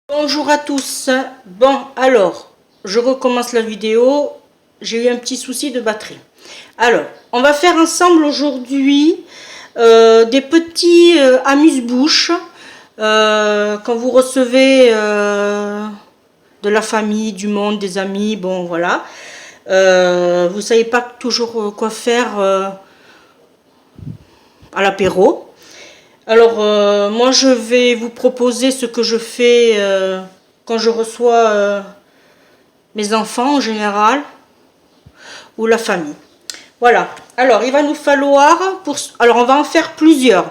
Bonjour à tous. Bon, alors, je recommence la vidéo. J'ai eu un petit souci de batterie. Alors, on va faire ensemble aujourd'hui des petits amuse-bouches quand vous recevez de la famille, du monde, des amis. Bon, voilà. Vous savez pas toujours quoi faire à l'apéro. Alors, moi, je vais vous proposer ce que je fais quand je reçois mes enfants en général, ou la famille. Voilà. Alors, il va nous falloir, alors on va en faire plusieurs.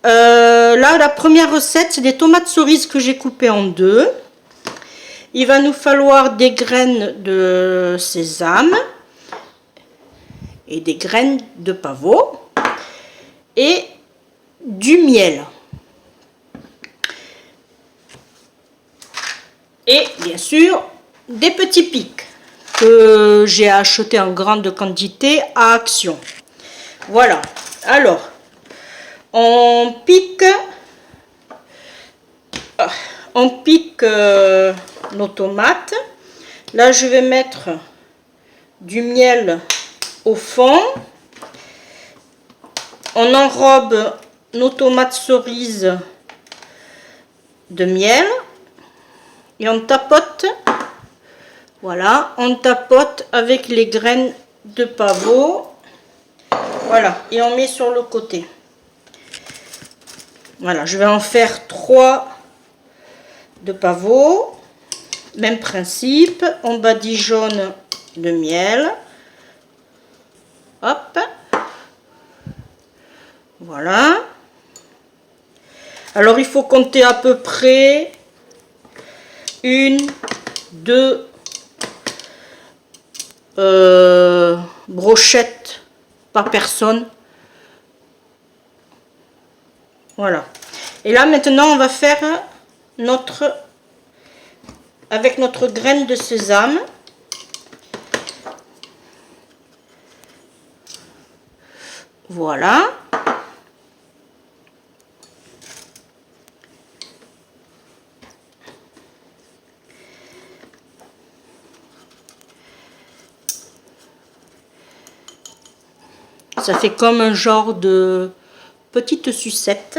Là, la première recette, c'est des tomates cerises que j'ai coupées en deux. Il va nous falloir des graines de sésame et des graines de pavot et du miel. Et bien sûr, des petits pics que j'ai acheté en grande quantité à Action. Voilà. Alors, on pique nos tomates. Là, je vais mettre du miel au fond. On enrobe nos tomates cerises de miel et on tapote. Voilà, on tapote avec les graines de pavot. Voilà, et on met sur le côté. Voilà, je vais en faire 3 de pavot. Même principe, on badigeonne de miel. Hop. Voilà. Alors, il faut compter à peu près 1, 2 brochettes par personne. Voilà. Et là, maintenant, on va faire avec notre graine de sésame. Voilà. Ça fait comme un genre de petite sucette.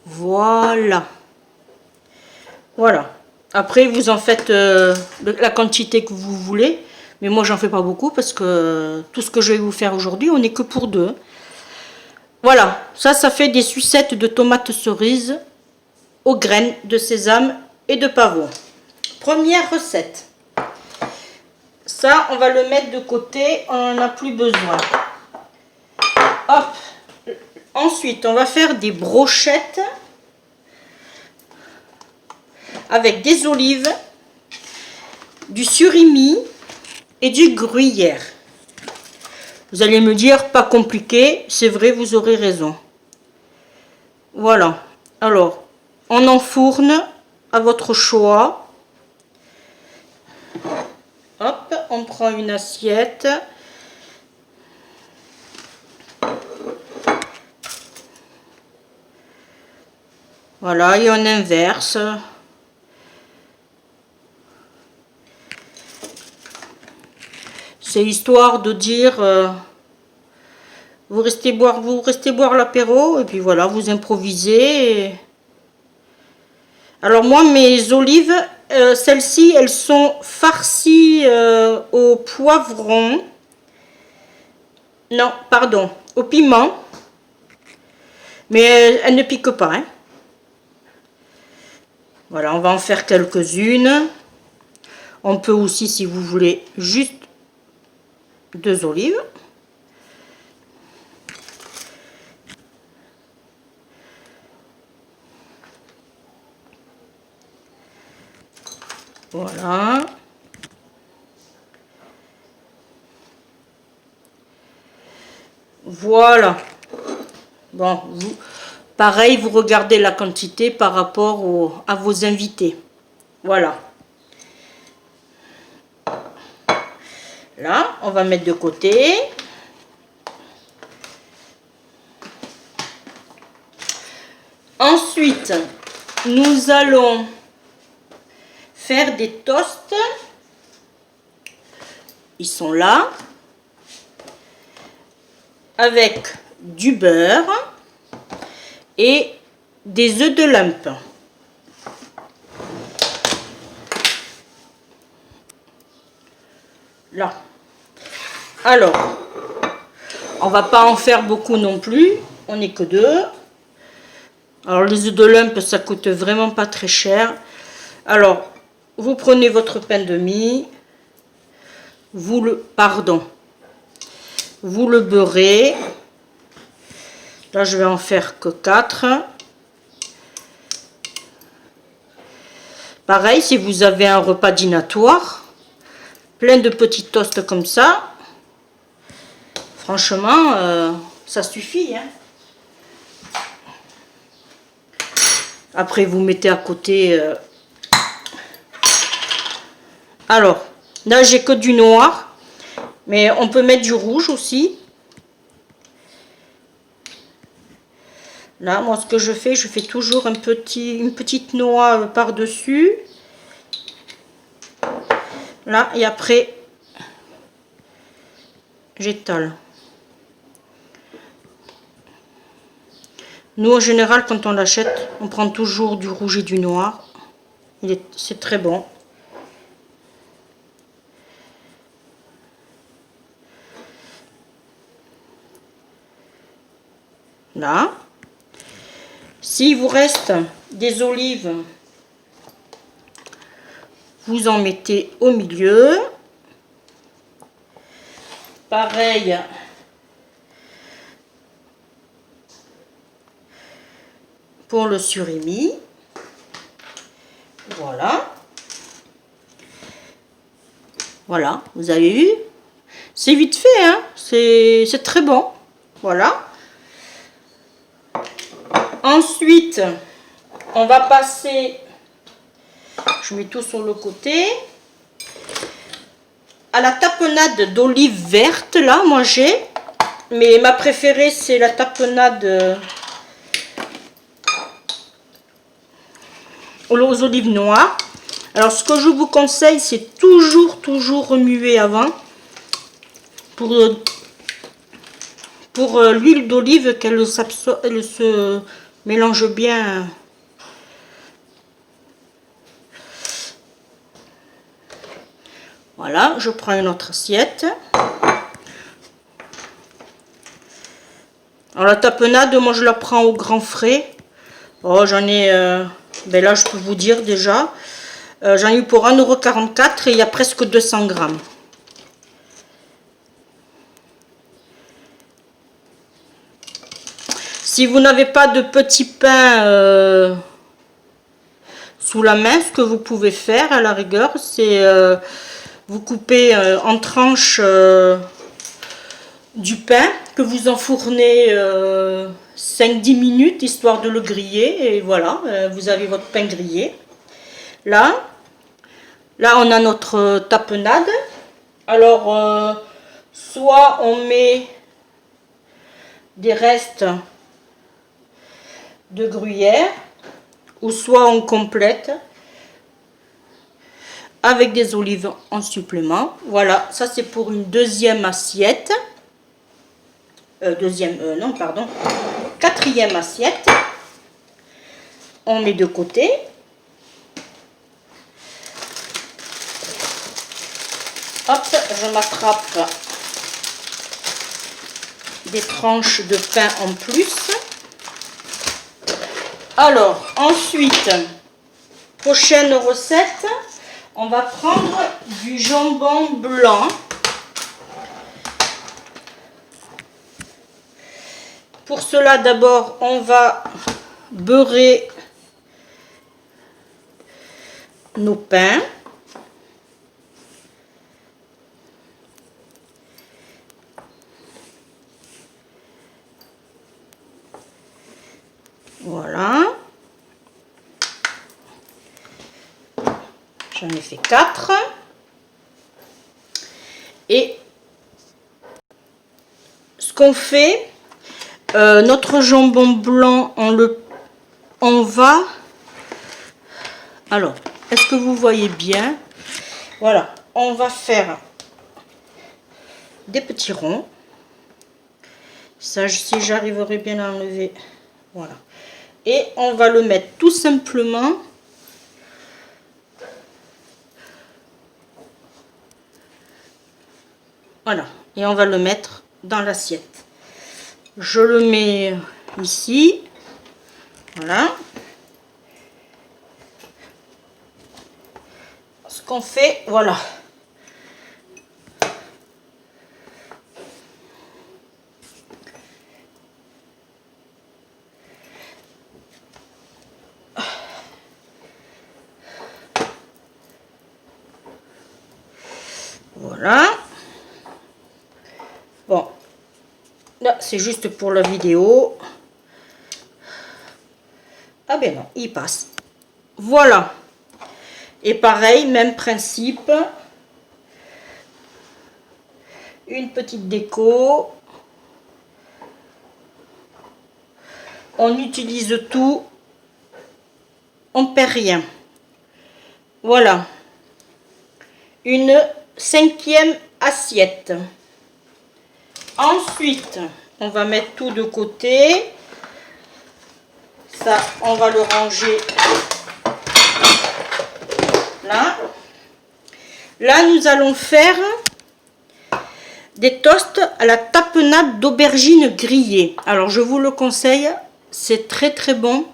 Voilà. Voilà. Après, vous en faites la quantité que vous voulez. Mais moi, j'en fais pas beaucoup parce que tout ce que je vais vous faire aujourd'hui, on n'est que pour 2. Voilà. Ça fait des sucettes de tomates cerises aux graines de sésame et de pavot. Première recette. Ça, on va le mettre de côté. On n'en a plus besoin. Hop. Ensuite, on va faire des brochettes avec des olives, du surimi et du gruyère. Vous allez me dire, pas compliqué, c'est vrai, vous aurez raison. Voilà. Alors, on enfourne à votre choix. Hop, on prend une assiette. Voilà, et on inverse. C'est histoire de dire, vous restez boire l'apéro, et puis voilà, vous improvisez. Alors moi, mes olives, celles-ci, elles sont farcies au poivron. Non, pardon, au piment. Mais elles ne piquent pas, hein. Voilà, on va en faire quelques-unes. On peut aussi, si vous voulez, juste 2 olives. Voilà. Voilà. Bon, pareil, vous regardez la quantité par rapport à vos invités. Voilà. Là, on va mettre de côté. Ensuite, nous allons faire des toasts. Ils sont là. Avec du beurre et des œufs de lump. Là. Alors, on va pas en faire beaucoup non plus. On n'est que deux. Alors, les œufs de lump, ça coûte vraiment pas très cher. Alors, vous prenez votre pain de mie. Vous le beurrez. Là, je vais en faire que 4. Pareil, si vous avez un repas dînatoire, plein de petits toasts comme ça, franchement, ça suffit. Hein. Après, vous mettez à côté. Alors, là, j'ai que du noir, mais on peut mettre du rouge aussi. Là, moi, ce que je fais toujours une petite noix par-dessus. Là, et après, j'étale. Nous, en général, quand on l'achète, on prend toujours du rouge et du noir. C'est très bon. Là. S'il vous reste des olives, vous en mettez au milieu. Pareil. Pour le surimi. Voilà. Voilà, vous avez vu? C'est vite fait, hein? C'est très bon. Voilà. Ensuite, on va passer, je mets tout sur le côté, à la tapenade d'olives vertes, là, moi j'ai, mais ma préférée c'est la tapenade aux olives noires. Alors ce que je vous conseille, c'est toujours remuer avant pour l'huile d'olive, qu'elle se mélange bien. Voilà, je prends une autre assiette. Alors la tapenade, moi je la prends au grand frais. Oh, j'en ai, ben là je peux vous dire déjà, j'en ai eu pour 1,44 € et il y a presque 200 grammes. Si vous n'avez pas de petit pain sous la main, ce que vous pouvez faire à la rigueur, c'est vous coupez en tranches du pain que vous enfournez 5-10 minutes histoire de le griller et voilà, vous avez votre pain grillé. Là on a notre tapenade. Alors soit on met des restes de gruyère ou soit on complète avec des olives en supplément. Voilà, ça c'est pour une deuxième assiette. Quatrième assiette. On met de côté. Hop, je m'attrape des tranches de pain en plus. Alors, ensuite, prochaine recette, on va prendre du jambon blanc. Pour cela, d'abord, on va beurrer nos pains. Voilà. J'en ai fait 4. Et qu'on fait, notre jambon blanc, on va... Alors, est-ce que vous voyez bien? Voilà, on va faire des petits ronds. Ça, si j'arriverai bien à enlever. Voilà. Et on va le mettre tout simplement... Voilà. Et on va le mettre dans l'assiette. Je le mets ici. Voilà. Ce qu'on fait, voilà. Voilà. Bon. Là, c'est juste pour la vidéo. Ah ben non, il passe. Voilà. Et pareil, même principe. Une petite déco. On utilise tout. On perd rien. Voilà. Une 5e assiette. Ensuite, on va mettre tout de côté. Ça, on va le ranger là. Là, nous allons faire des toasts à la tapenade d'aubergine grillée. Alors, je vous le conseille. C'est très très bon,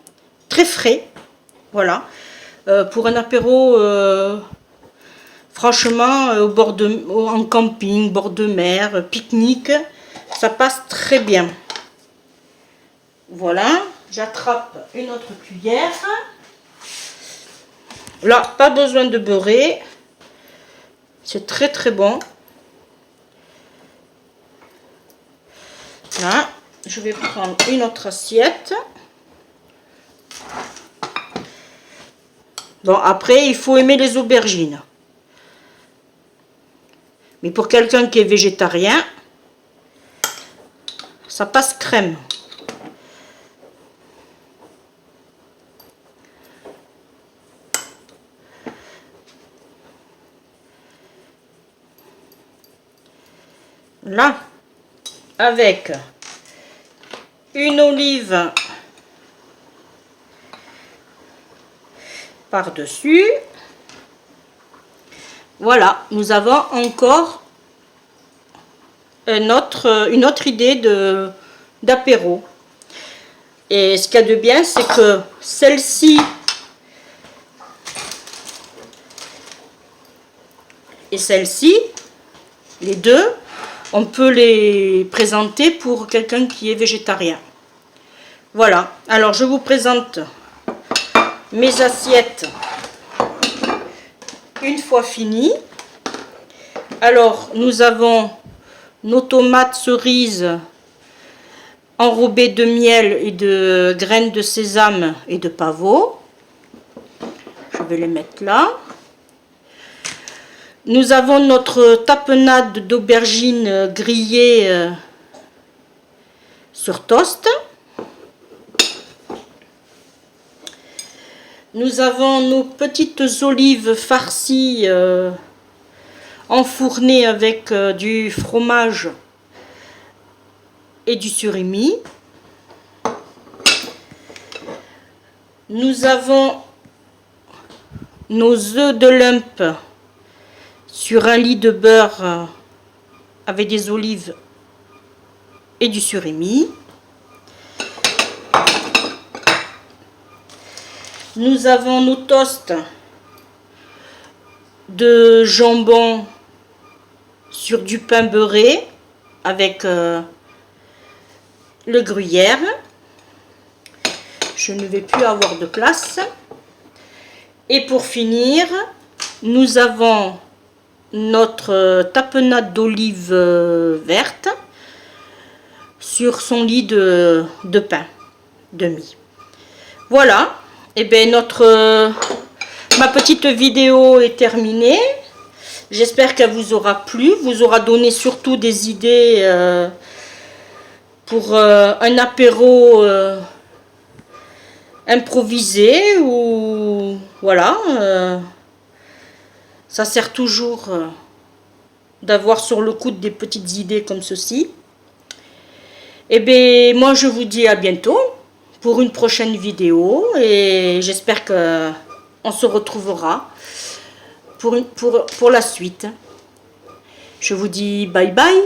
très frais. Voilà. Pour un apéro, franchement, au bord en camping, bord de mer, pique-nique, ça passe très bien. Voilà. J'attrape une autre cuillère. Là, pas besoin de beurrer. C'est très très bon. Là, je vais prendre une autre assiette. Bon, après, il faut aimer les aubergines. Mais pour quelqu'un qui est végétarien, ça passe crème. Là, avec une olive par-dessus. Voilà, nous avons encore une autre idée d'apéro. Et ce qu'il y a de bien, c'est que celle-ci et celle-ci, les deux, on peut les présenter pour quelqu'un qui est végétarien. Voilà, alors je vous présente mes assiettes une fois finies. Alors, nous avons nos tomates cerises enrobées de miel et de graines de sésame et de pavot. Je vais les mettre là. Nous avons notre tapenade d'aubergine grillée sur toast. Nous avons nos petites olives farcies enfournées avec du fromage et du surimi. Nous avons nos œufs de lump sur un lit de beurre avec des olives et du surimi. Nous avons nos toasts de jambon sur du pain beurré avec le gruyère. Je ne vais plus avoir de place. Et pour finir, nous avons notre tapenade d'olive verte sur son lit de pain de mie. Voilà. Et bien ma petite vidéo est terminée. J'espère qu'elle vous aura plu, vous aura donné surtout des idées pour un apéro improvisé ou voilà. Ça sert toujours d'avoir sur le coude des petites idées comme ceci. Et bien, moi je vous dis à bientôt pour une prochaine vidéo et j'espère que on se retrouvera pour la suite. Je vous dis bye bye.